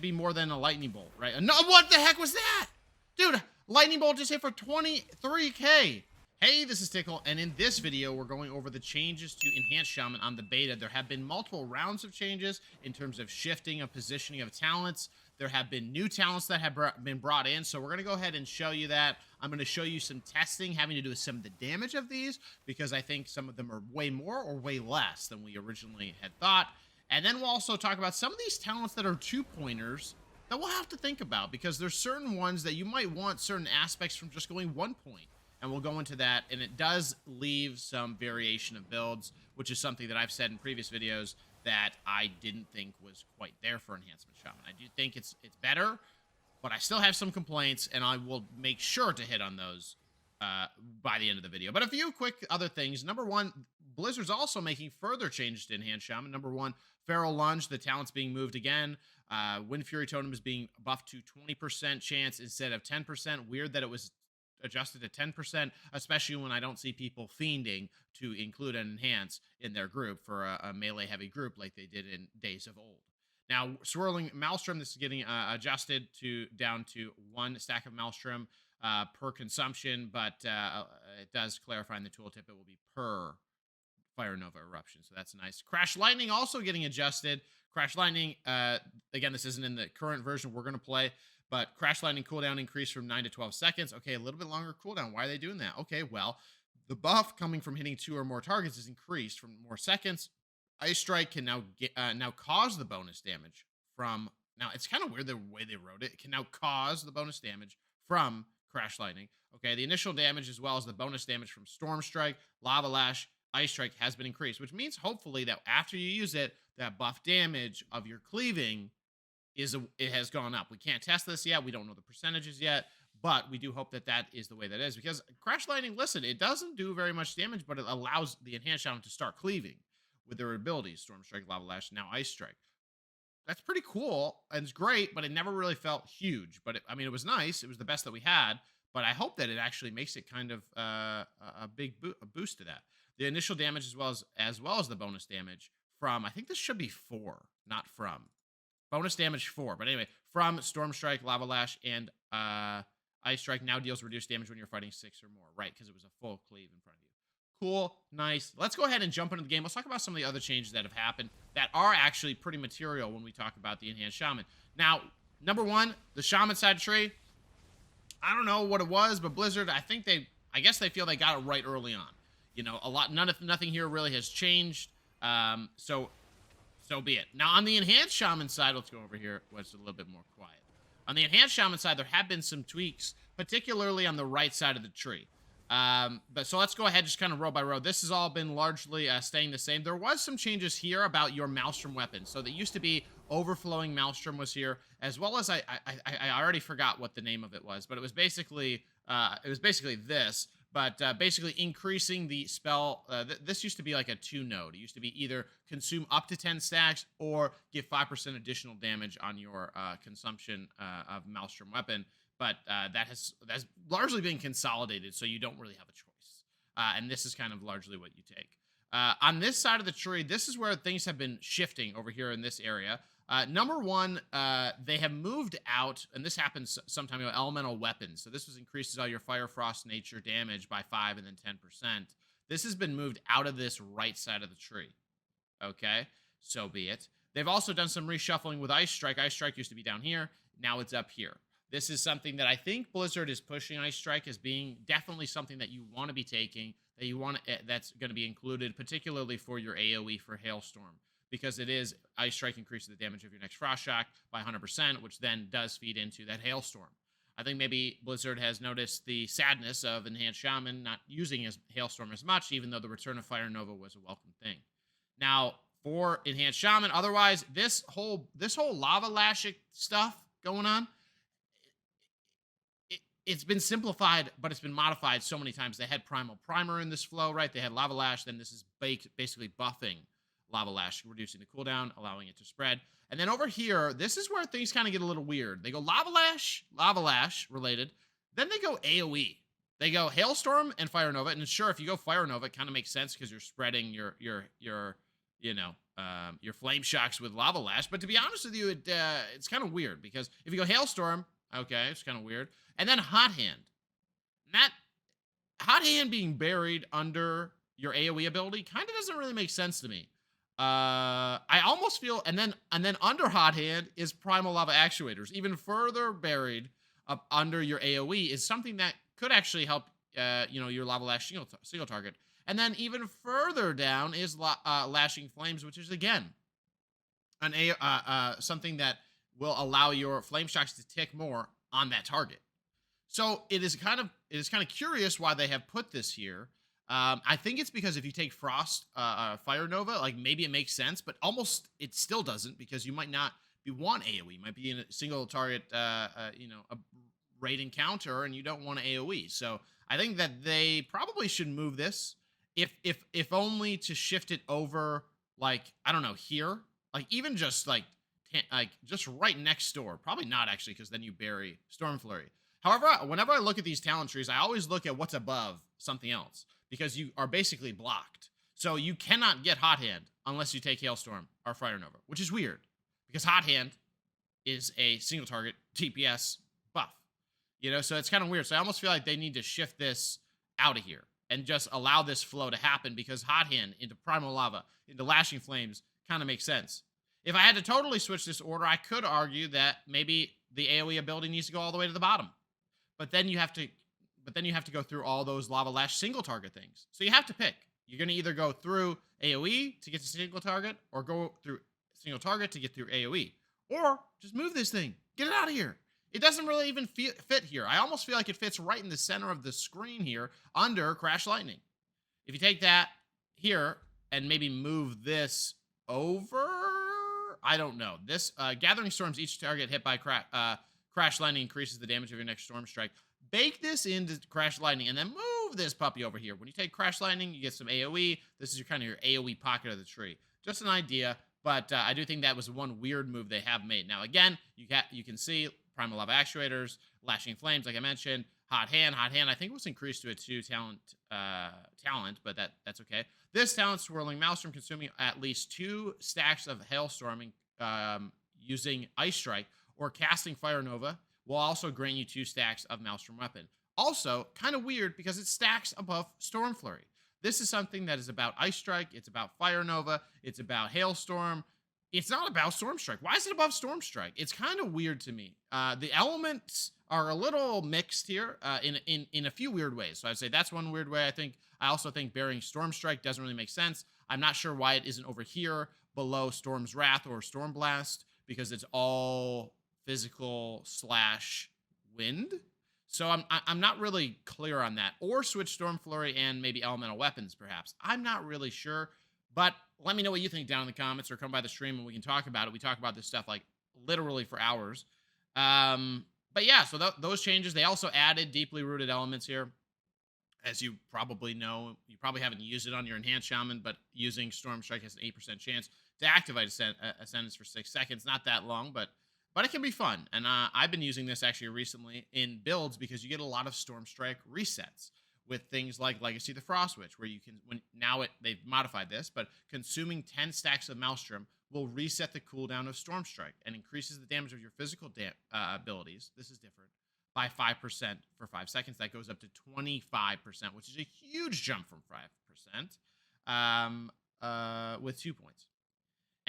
be more than a lightning bolt, right? No, what the heck was that? Dude, lightning bolt just hit for 23k. Hey, this is Tiqqle, and in this video, we're going over the changes to Enhance Shaman on the beta. There have been multiple rounds of changes in terms of shifting of positioning of talents. There have been new talents that have been brought in, so we're going to go ahead and show you that. I'm going to show you some testing having to do with some of the damage of these, because I think some of them are way more or way less than we originally had thought. And then we'll also talk about some of these talents that are two-pointers that we'll have to think about, because there's certain ones that you might want certain aspects from just going 1 point. And we'll go into that, and it does leave some variation of builds, which is something that I've said in previous videos that I didn't think was quite there for Enhancement Shaman. I do think it's better, but I still have some complaints, and I will make sure to hit on those by the end of the video. But a few quick other things. Number one, Blizzard's also making further changes to Enhance Shaman. Number one, Feral Lunge, the talent's being moved again. Wind Fury Totem is being buffed to 20% chance instead of 10%. Weird that it was adjusted to 10%, especially when I don't see people fiending to include an enhance in their group for a melee heavy group like they did in days of old. Now, Swirling Maelstrom, this is getting adjusted to down to 1 stack of Maelstrom per consumption, but it does clarify in the tooltip it will be per Fire Nova eruption, so that's nice. Crash Lightning also getting adjusted. Crash Lightning, again, this isn't in the current version we're going to play, but Crash Lightning cooldown increased from 9 to 12 seconds. Okay, a little bit longer cooldown. Why are they doing that? Okay, well, the buff coming from hitting 2 or more targets is increased from more seconds. Ice Strike can now now cause the bonus damage from... Now, it's kind of weird the way they wrote it. It can now cause the bonus damage from Crash Lightning. Okay, the initial damage as well as the bonus damage from Storm Strike, Lava Lash, Ice Strike has been increased, which means hopefully that after you use it, that buff damage of your cleaving it has gone up. We can't test this yet. We don't know the percentages yet, but we do hope that that is the way that is, because Crash Lightning, listen, it doesn't do very much damage, but it allows the Enhanced Shaman to start cleaving with their abilities, Storm Strike, Lava Lash, now Ice Strike. That's pretty cool, and it's great, but it never really felt huge. But I mean, it was nice. It was the best that we had, but I hope that it actually makes it kind of a big boost to that. The initial damage as well as the bonus damage from, I think this should be 4, not from. Bonus damage 4, but anyway, from Storm Strike, Lava Lash, and Ice Strike now deals reduced damage when you're fighting 6 or more, right? Because it was a full cleave in front of you. Cool, nice. Let's go ahead and jump into the game. Let's talk about some of the other changes that have happened that are actually pretty material when we talk about the Enhanced Shaman. Now, number one, the Shaman side tree. I don't know what it was, but Blizzard, I guess they feel they got it right early on. You know, nothing here really has changed. So be it. Now, on the Enhanced Shaman side, let's go over here where it's a little bit more quiet. On the Enhanced Shaman side, there have been some tweaks, particularly on the right side of the tree. So let's go ahead, just kind of row by row. This has all been largely staying the same. There was some changes here about your Maelstrom weapon. So that used to be Overflowing Maelstrom was here, as well as I already forgot what the name of it was, but it was basically this. But basically increasing the spell, this used to be like a 2 node. It used to be either consume up to 10 stacks or give 5% additional damage on your consumption of Maelstrom weapon. But that's largely been consolidated, so you don't really have a choice. And this is kind of largely what you take. On this side of the tree, this is where things have been shifting over here in this area. Number one, they have moved out, and this happens sometime, elemental weapons. So this increases all your fire, frost, nature damage by 5 and then 10%. This has been moved out of this right side of the tree. Okay, so be it. They've also done some reshuffling with Ice Strike. Ice Strike used to be down here. Now it's up here. This is something that I think Blizzard is pushing Ice Strike as being definitely something that you want to be taking, that's going to be included, particularly for your AoE for Hailstorm. Because it is, Ice Strike increases the damage of your next Frost Shock by 100%, which then does feed into that Hailstorm. I think maybe Blizzard has noticed the sadness of Enhanced Shaman not using his Hailstorm as much, even though the return of Fire Nova was a welcome thing. Now, for Enhanced Shaman, otherwise, this whole Lava Lash stuff going on, it's been simplified, but it's been modified so many times. They had Primal Primer in this flow, right? They had Lava Lash, then this is basically buffing Lava Lash, reducing the cooldown, allowing it to spread. And then over here, this is where things kind of get a little weird. They go Lava Lash related. Then they go AoE. They go Hailstorm and Fire Nova. And sure, if you go Fire Nova, it kind of makes sense because you're spreading your your flame shocks with lava lash. But to be honest with you, it's kind of weird because if you go hailstorm, okay, it's kind of weird, and then hot hand. That hot hand being buried under your AoE ability kind of doesn't really make sense to me. I almost feel, and then under hot hand is primal lava actuators, even further buried up under your AoE is something that could actually help, your lava lash single target. And then even further down is lashing flames, which is again something that will allow your flame shocks to tick more on that target. So it is kind of curious why they have put this here. I think it's because if you take Frost Fire Nova, like maybe it makes sense, but almost it still doesn't because you might not want AoE. You might be in a single target, a raid encounter, and you don't want AoE. So I think that they probably should move this, if only to shift it over, like I don't know, here, like even just like just right next door. Probably not actually, because then you bury Storm Flurry. However, whenever I look at these talent trees, I always look at what's above something else because you are basically blocked. So you cannot get Hot Hand unless you take Hailstorm or Fire Nova, which is weird because Hot Hand is a single target DPS buff. So it's kind of weird. So I almost feel like they need to shift this out of here and just allow this flow to happen because Hot Hand into Primal Lava, into Lashing Flames kind of makes sense. If I had to totally switch this order, I could argue that maybe the AoE ability needs to go all the way to the bottom. But then you have to go through all those Lava Lash single target things. So you have to pick. You're going to either go through AoE to get to single target or go through single target to get through AoE. Or just move this thing. Get it out of here. It doesn't really even fit here. I almost feel like it fits right in the center of the screen here under Crash Lightning. If you take that here and maybe move this over, I don't know. This Gathering Storms, each target hit by Crash Lightning increases the damage of your next Storm Strike. Bake this into Crash Lightning and then move this puppy over here. When you take Crash Lightning, you get some AoE. This is your AoE pocket of the tree. Just an idea, but I do think that was one weird move they have made. Now, again, you can see Primal Lava Actuators, Lashing Flames, like I mentioned, Hot Hand. Hot Hand, I think it was increased to a 2 talent, but that's okay. This talent, Swirling Maelstrom, consuming at least 2 stacks of Hailstorming using Ice Strike or casting Fire Nova will also grant you 2 stacks of Maelstrom Weapon. Also, kind of weird because it stacks above Storm Flurry. This is something that is about Ice Strike, it's about Fire Nova, it's about Hailstorm. It's not about Storm Strike. Why is it above Storm Strike? It's kind of weird to me. The elements are a little mixed here in a few weird ways. So I'd say that's one weird way. I also think burying Storm Strike doesn't really make sense. I'm not sure why it isn't over here below Storm's Wrath or Storm Blast because it's all physical / wind. So I'm not really clear on that. Or switch Storm Flurry and maybe Elemental Weapons, perhaps. I'm not really sure. But let me know what you think down in the comments or come by the stream and we can talk about it. We talk about this stuff like literally for hours. But yeah, so those changes, they also added deeply rooted elements here. As you probably know, you probably haven't used it on your Enhanced Shaman, but using Storm Strike has an 8% chance to activate Ascendance for 6 seconds. Not that long, but it can be fun. And I've been using this actually recently in builds because you get a lot of Storm Strike resets with things like Legacy the Frost Witch, where you can, they've modified this, but consuming 10 stacks of Maelstrom will reset the cooldown of Storm Strike and increases the damage of your physical abilities. This is different. By 5% for 5 seconds. That goes up to 25%, which is a huge jump from 5% with 2 points.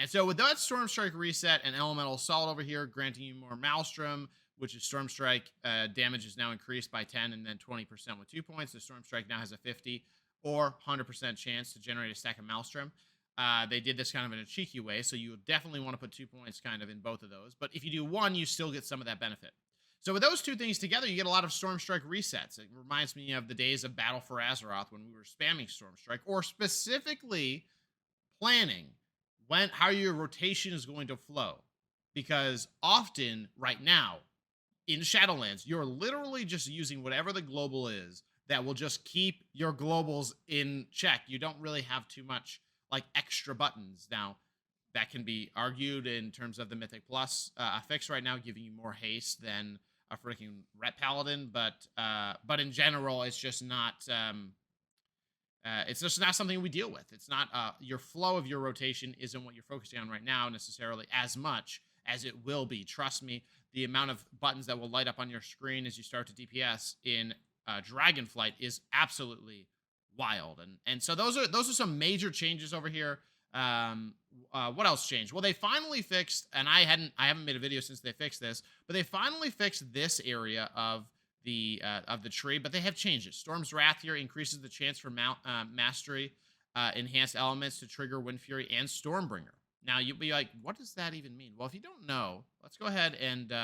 And so with that Storm Strike reset and Elemental Assault over here, granting you more Maelstrom, which is Storm Strike damage is now increased by 10 and then 20% with 2 points. The Storm Strike now has a 50 or 100% chance to generate a stack of Maelstrom. They did this kind of in a cheeky way, so you definitely want to put 2 points kind of in both of those. But if you do one, you still get some of that benefit. So with those two things together, you get a lot of Storm Strike resets. It reminds me of the days of Battle for Azeroth when we were spamming Storm Strike, or specifically planning how your rotation is going to flow. Because often, right now, in Shadowlands, you're literally just using whatever the global is that will just keep your globals in check. You don't really have too much like extra buttons. Now, that can be argued in terms of the Mythic Plus fix right now, giving you more haste than a freaking Ret Paladin, but in general, it's just not It's just not something we deal with. It's not your flow of your rotation isn't what you're focusing on right now necessarily as much as it will be. Trust me, the amount of buttons that will light up on your screen as you start to DPS in Dragonflight is absolutely wild. And so those are some major changes over here. What else changed? Well, they finally fixed, and I haven't made a video since they fixed this, but they finally fixed this area of the tree. But they have changed it. Storm's Wrath here increases the chance for mastery enhanced elements to trigger Wind Fury and Stormbringer. Now you'll be like, what does that even mean? Well, if you don't know, let's go ahead and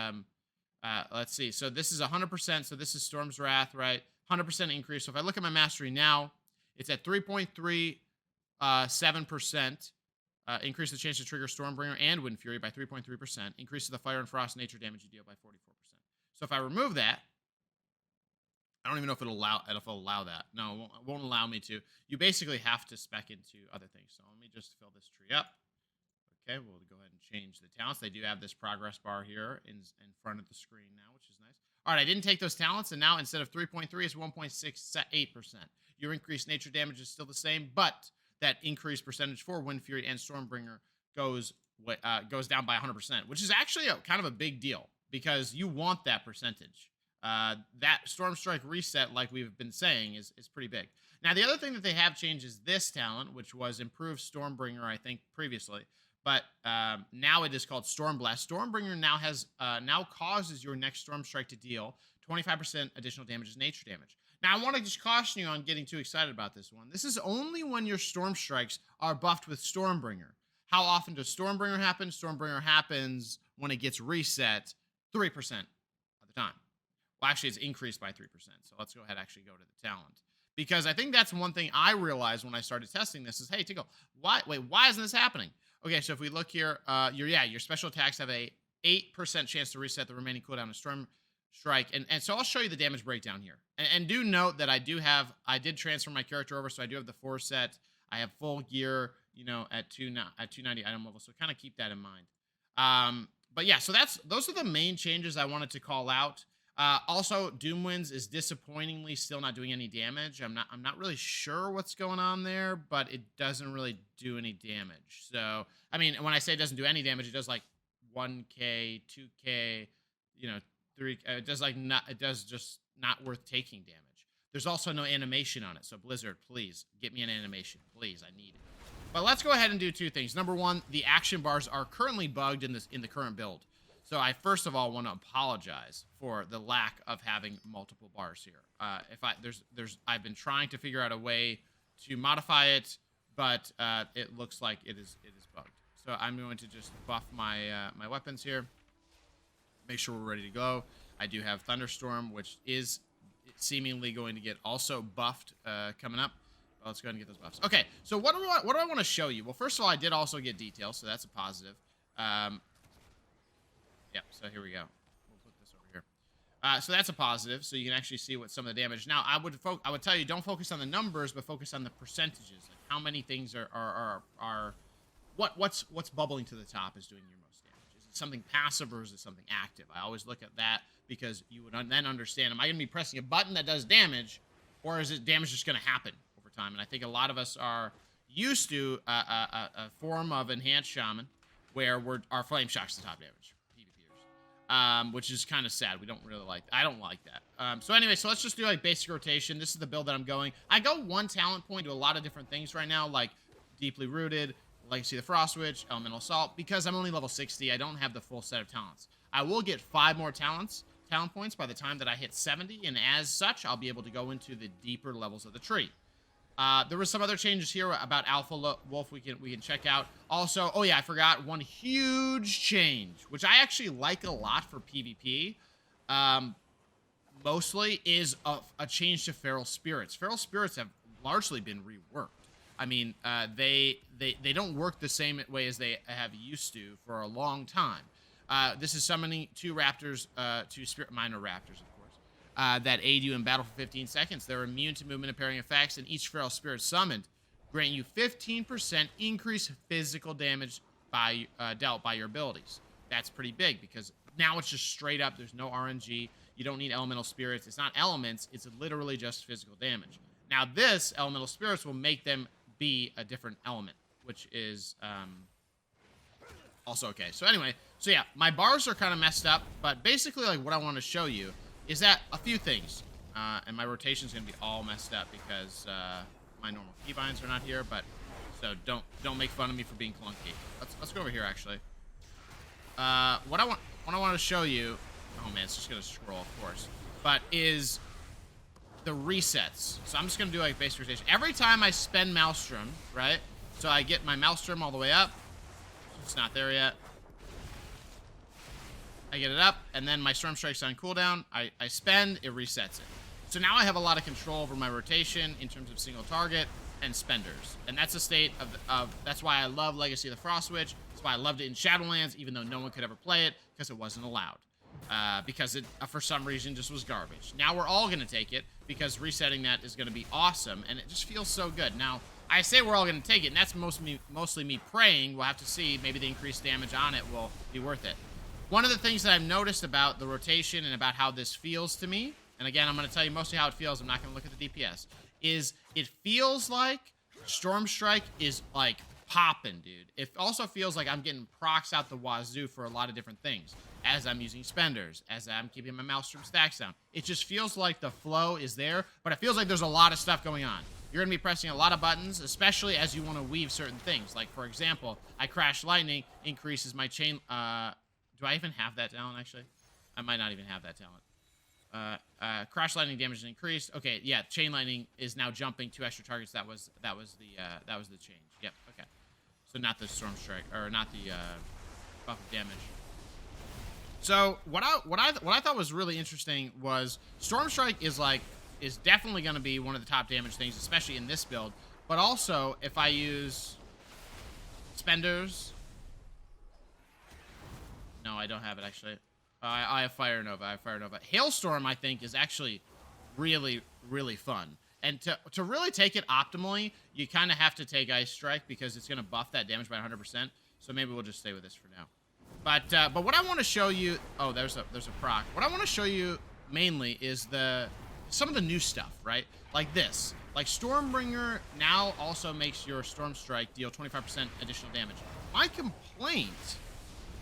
let's see. So this is 100%. So this is Storm's Wrath, right? 100% increase. So if I look at my mastery now, it's at 3.37%. Increase the chance to trigger Stormbringer and Wind Fury by 3.3%. Increases the fire and frost nature damage you deal by 44%. So if I remove that, I don't even know if it'll allow that. No, it won't allow me to. You basically have to spec into other things. So let me just fill this tree up. Okay, we'll go ahead and change the talents. They do have this progress bar here in front of the screen now, which is nice. All right, I didn't take those talents, and now instead of 3.3, it's 1.68%. Your increased nature damage is still the same, but that increased percentage for Wind Fury and Stormbringer goes down by 100%, which is actually kind of a big deal because you want that percentage. That Storm Strike reset, like we've been saying, is pretty big. Now, the other thing that they have changed is this talent, which was improved Stormbringer, I think, previously. But now it is called Storm Blast. Stormbringer now causes your next Storm Strike to deal 25% additional damage as nature damage. Now, I want to just caution you on getting too excited about this one. This is only when your Storm Strikes are buffed with Stormbringer. How often does Stormbringer happen? Stormbringer happens when it gets reset 3% of the time. Well, actually, it's increased by 3%. So let's go ahead and actually go to the talent. Because I think that's one thing I realized when I started testing this is, hey, Tiqqle, why isn't this happening? Okay, so if we look here, your special attacks have a 8% chance to reset the remaining cooldown of Storm Strike. And so I'll show you the damage breakdown here. And do note that I did transfer my character over, so I do have the 4 set. I have full gear, at 290 item level, so kind of keep that in mind. But yeah, so those are the main changes I wanted to call out. Also, Doomwinds is disappointingly still not doing any damage. I'm not really sure what's going on there, but it doesn't really do any damage. So, I mean, when I say it doesn't do any damage, it does like 1k, 2k, 3. It does just not worth taking damage. There's also no animation on it. So Blizzard, please get me an animation, please. I need it. But let's go ahead and do 2 things. Number 1, the action bars are currently bugged in the current build. So I first of all want to apologize for the lack of having multiple bars here. I've been trying to figure out a way to modify it, but it looks like it is bugged. So I'm going to just buff my my weapons here. Make sure we're ready to go. I do have Thunderstorm, which is seemingly going to get also buffed coming up. Well, let's go ahead and get those buffs. Okay, so what do I want to show you? Well, first of all, I did also get details, so that's a positive. Yep, so here we go. We'll put this over here. So that's a positive, so you can actually see what some of the damage. Now, I would tell you, don't focus on the numbers, but focus on the percentages. Like how many things what's bubbling to the top is doing your most damage. Is it something passive or is it something active? I always look at that because you would then understand, am I going to be pressing a button that does damage, or is it damage just going to happen over time? And I think a lot of us are used to a form of Enhanced Shaman where our Flame Shock's the top damage. Which is kind of sad. We don't really like that. I don't like that. So anyway, so let's just do like basic rotation. This is the build that I'm going. I go 1 talent point to a lot of different things right now, like Deeply Rooted, Legacy of the Frost Witch, Elemental Assault, because I'm only level 60. I don't have the full set of talents. I will get 5 more talent points by the time that I hit 70, and as such, I'll be able to go into the deeper levels of the tree. There were some other changes here about Alpha Wolf we can check out. Also, oh yeah, I forgot one huge change, which I actually like a lot for PvP. Mostly is a change to Feral Spirits. Feral Spirits have largely been reworked. I mean, they don't work the same way as they have used to for a long time. This is summoning 2 raptors, 2 spirit minor raptors, of course, that aid you in battle for 15 seconds. They're immune to movement impairing effects, and each feral spirit summoned grant you 15% increased physical damage dealt by your abilities. That's pretty big because now it's just straight up. There's no RNG. You don't need elemental spirits. It's not elements. It's literally just physical damage. Now this elemental spirits will make them be a different element, which is also okay. So anyway, so yeah, my bars are kind of messed up, but basically like what I want to show you is that a few things, and my rotation is going to be all messed up because my normal keybinds are not here, but so don't make fun of me for being clunky. Let's go over here actually. What I want to show you, oh man, it's just gonna scroll, of course, but is the resets. So I'm just gonna do like basic rotation. Every time I spend Maelstrom, right? So I get my Maelstrom all the way up. It's not there yet. I get it up, and then my Storm Strike's on cooldown. I spend, it resets it. So now I have a lot of control over my rotation in terms of single target and spenders. And that's a state of that's why I love Legacy of the Frost Witch. That's why I loved it in Shadowlands, even though no one could ever play it, because it wasn't allowed. Because it, for some reason, just was garbage. Now we're all going to take it, because resetting that is going to be awesome, and it just feels so good. Now, I say we're all going to take it, and that's mostly me praying. We'll have to see. Maybe the increased damage on it will be worth it. One of the things that I've noticed about the rotation and about how this feels to me, and again, I'm going to tell you mostly how it feels. I'm not going to look at the DPS, is it feels like Storm Strike is, like, popping, dude. It also feels like I'm getting procs out the wazoo for a lot of different things, as I'm using spenders, as I'm keeping my Maelstrom stacks down. It just feels like the flow is there, but it feels like there's a lot of stuff going on. You're going to be pressing a lot of buttons, especially as you want to weave certain things. Like, for example, I Crash Lightning increases my chain... do I even have that talent, actually? I might not even have that talent. Crash Lightning damage is increased. Okay, yeah, Chain Lightning is now jumping 2 extra targets. That was the change. Yep, okay. So not the Storm Strike, or not the buff of damage. So what I thought was really interesting was Storm Strike is definitely going to be one of the top damage things, especially in this build. But also, if I use spenders, no, I don't have it actually. I have Fire Nova. Hailstorm, I think, is actually really, really fun. And to really take it optimally, you kind of have to take Ice Strike because it's going to buff that damage by 100%. So maybe we'll just stay with this for now. But what I want to show you, oh, there's a proc. What I want to show you mainly is some of the new stuff, right? Like this. Like Stormbringer now also makes your Storm Strike deal 25% additional damage. My complaint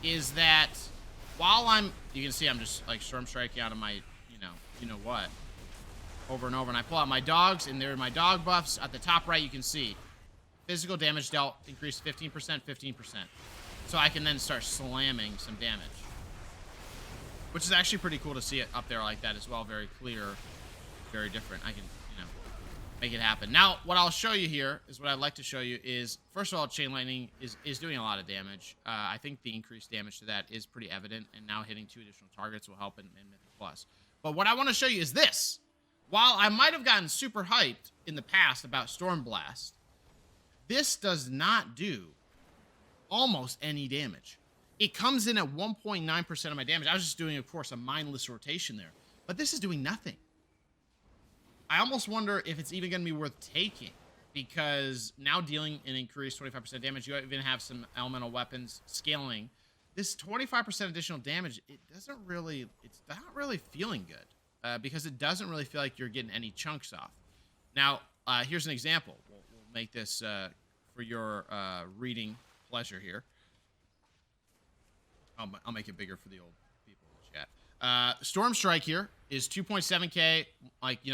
is that while you can see I'm just like Storm Striking out of my, you know what, over and over, and I pull out my dogs, and there are my dog buffs. At the top right, you can see physical damage dealt increased 15%, 15%. So I can then start slamming some damage, which is actually pretty cool to see it up there like that as well. Very clear, very different. I can, make it happen. Now, what I'll show you here is what I'd like to show you is, first of all, Chain Lightning is doing a lot of damage. I think the increased damage to that is pretty evident, and now hitting 2 additional targets will help in Mythic Plus. But what I want to show you is this. While I might have gotten super hyped in the past about Storm Blast, this does not do almost any damage. It comes in at 1.9% of my damage. I was just doing, of course, a mindless rotation there. But this is doing nothing. I almost wonder if it's even going to be worth taking, because now dealing an increased 25% damage, you even have some elemental weapons scaling. This 25% additional damage, it's not really feeling good, because it doesn't really feel like you're getting any chunks off. Now, here's an example. We'll make this for your reading pleasure here. I'll make it bigger for the old people in the chat. Storm Strike here is 2.7k,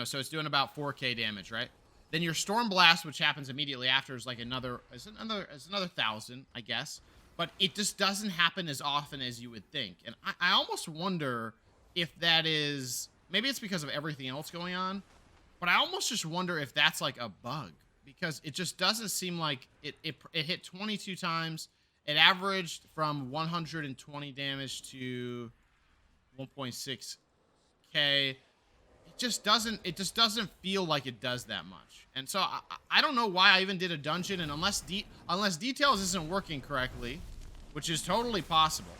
so it's doing about 4k damage, right? Then your Storm Blast, which happens immediately after, is like another 1,000, I guess. But it just doesn't happen as often as you would think. And I almost wonder if that is, maybe it's because of everything else going on, but I almost just wonder if that's like a bug, because it just doesn't seem like it hit 22 times. It averaged from 120 damage to 1.6k. It just doesn't feel like it does that much. And so I don't know why I even did a dungeon, and unless details isn't working correctly, which is totally possible,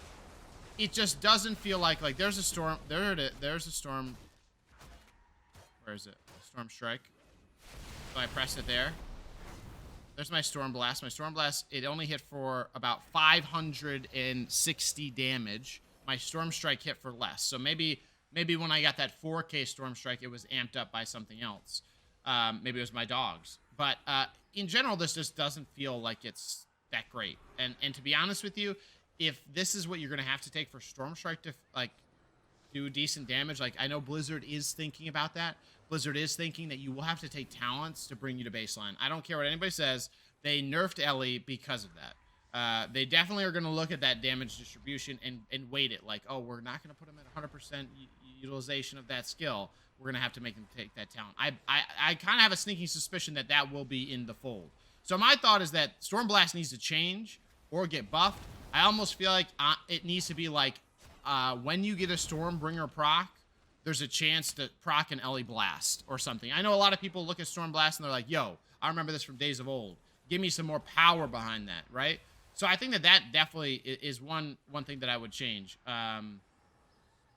it just doesn't feel like there's a storm. There's a storm. Where is it? Storm Strike. So I press it there. There's my Storm Blast. My Storm Blast, it only hit for about 560 damage. My Storm Strike hit for less. So maybe when I got that 4k Storm Strike, it was amped up by something else. Maybe it was my dogs. But in general, this just doesn't feel like it's that great. And to be honest with you, if this is what you're going to have to take for Storm Strike to, like, do decent damage, like, I know Blizzard is thinking about that. Blizzard is thinking that you will have to take talents to bring you to baseline. I don't care what anybody says. They nerfed Ellie because of that. They definitely are going to look at that damage distribution and weight it. Like, oh, we're not going to put them at 100% utilization of that skill. We're going to have to make them take that talent. I kind of have a sneaking suspicion that that will be in the fold. So my thought is that Stormblast needs to change or get buffed. I almost feel like it needs to be like when you get a Stormbringer proc, there's a chance to proc an Ellie Blast or something. I know a lot of people look at Stormblast and they're like, yo, I remember this from days of old. Give me some more power behind that, right? So I think that that definitely is one thing that I would change.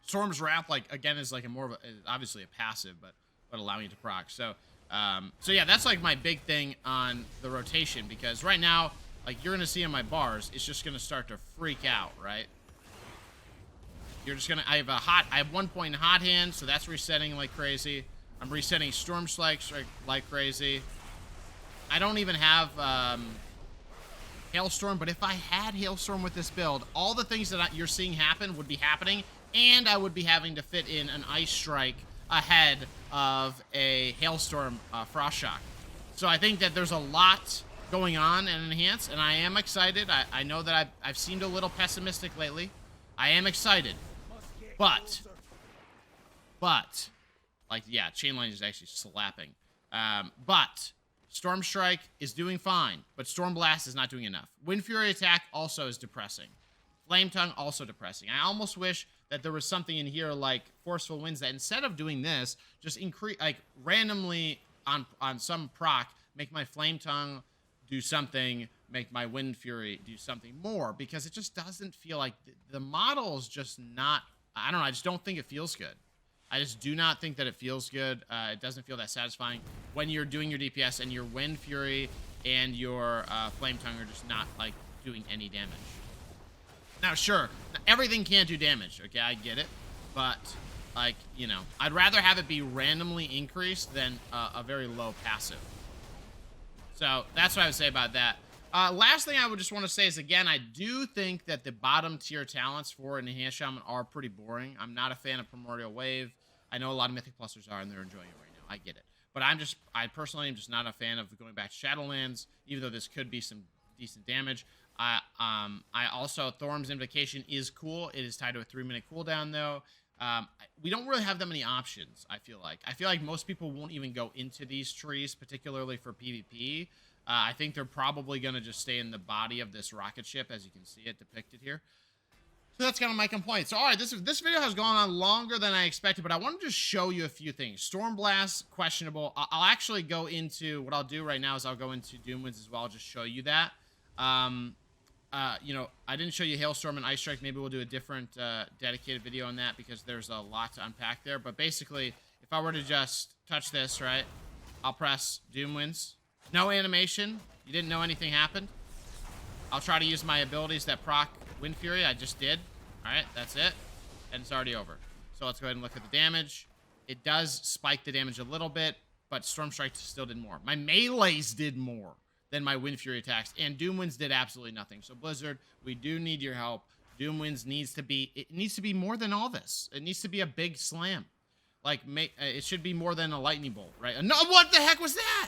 Storm's Wrath, like, again, is like a more of a, obviously a passive, but allowing you to proc. So yeah, that's like my big thing on the rotation, because right now, like, you're gonna see in my bars, it's just gonna start to freak out, right? You're just gonna, I have 1 point in hot hand, so that's resetting like crazy. I'm resetting Storm Strike like crazy. I don't even have Hailstorm, but if I had Hailstorm with this build, all the things that you're seeing happen would be happening, and I would be having to fit in an Ice Strike ahead of a Hailstorm Frost Shock. So I think that there's a lot going on in Enhance, and I am excited. I know that I've seemed a little pessimistic lately. I am excited. But, like, yeah, Chainline is actually slapping. But Storm Strike is doing fine, but Storm Blast is not doing enough. Wind Fury attack also is depressing. Flame Tongue also depressing. I almost wish that there was something in here like Forceful Winds that instead of doing this, just increase, like, randomly on some proc, make my Flame Tongue do something, make my Wind Fury do something more, because it just doesn't feel like the model is just not, I don't know, I just don't think it feels good. I just do not think that it feels good. It doesn't feel that satisfying when you're doing your DPS and your Wind Fury and your Flame Tongue are just not, like, doing any damage. Now, sure, everything can't do damage, okay, I get it, but, like, you know, I'd rather have it be randomly increased than a very low passive. So that's what I would say about that. Last thing I would just want to say is, again, I do think that the bottom tier talents for an Enhanced Shaman are pretty boring. I'm not a fan of Primordial Wave. I know a lot of Mythic Plusters are, and they're enjoying it right now. I get it. But I personally am just not a fan of going back to Shadowlands, even though this could be some decent damage. I also, Thorm's Invocation is cool. It is tied to a 3-minute cooldown, though. We don't really have that many options, I feel like. I feel like most people won't even go into these trees, particularly for PvP. I think they're probably going to just stay in the body of this rocket ship, as you can see it depicted here. So that's kind of my complaint. So, all right, this video has gone on longer than I expected, but I want to just show you a few things. Stormblast, questionable. I'll actually go into, what I'll do right now is I'll go into Doomwinds as well. I'll just show you that. You know, I didn't show you Hailstorm and Ice Strike. Maybe we'll do a different dedicated video on that, because there's a lot to unpack there. But basically, if I were to just touch this, right, I'll press Doomwinds. No animation. You didn't know anything happened. I'll try to use my abilities that proc Wind Fury. I just did. All right, that's it. And it's already over. So let's go ahead and look at the damage. It does spike the damage a little bit, but Storm Strike still did more. My melees did more than my Wind Fury attacks, and Doomwinds did absolutely nothing. So Blizzard, we do need your help. Doomwinds needs to be more than all this. It needs to be a big slam. Like, it should be more than a lightning bolt, right? No, what the heck was that?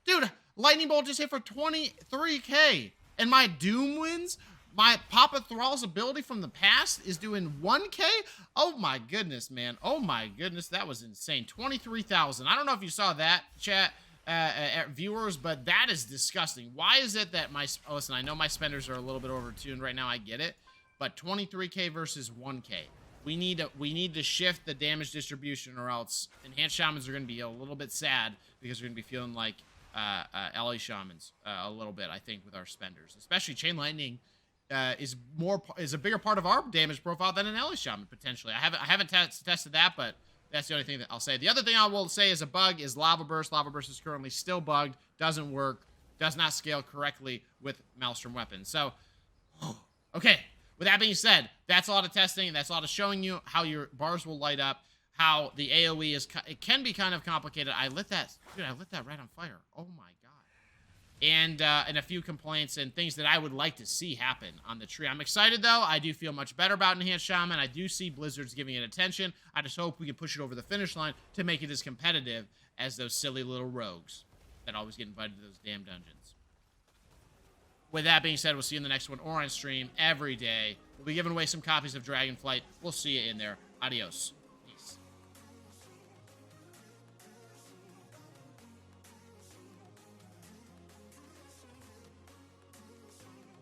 Dude, lightning bolt just hit for 23k, and my Doomwinds, my Papa Thrall's ability from the past is doing 1k? Oh my goodness, man. Oh my goodness, that was insane. 23,000. I don't know if you saw that, chat. Viewers, but that is disgusting. Why is it that listen, I know my spenders are a little bit overtuned right now, I get it, but 23k versus 1k. We need to shift the damage distribution, or else Enhanced Shamans are going to be a little bit sad, because we're going to be feeling like Ellie Shamans a little bit, I think, with our spenders. Especially Chain Lightning is a bigger part of our damage profile than an Ellie Shaman, potentially. I haven't tested that, but that's the only thing that I'll say. The other thing I will say is a bug is Lava Burst. Lava Burst is currently still bugged, doesn't work, does not scale correctly with Maelstrom weapons. So, okay. With that being said, that's a lot of testing, and that's a lot of showing you how your bars will light up, how the AoE it can be kind of complicated. I lit that right on fire. Oh my god. And a few complaints and things that I would like to see happen on the tree. I'm excited, though. I do feel much better about Enhanced Shaman. I do see Blizzard's giving it attention. I just hope we can push it over the finish line to make it as competitive as those silly little rogues that always get invited to those damn dungeons. With that being said, we'll see you in the next one or on stream every day. We'll be giving away some copies of Dragonflight. We'll see you in there. Adios.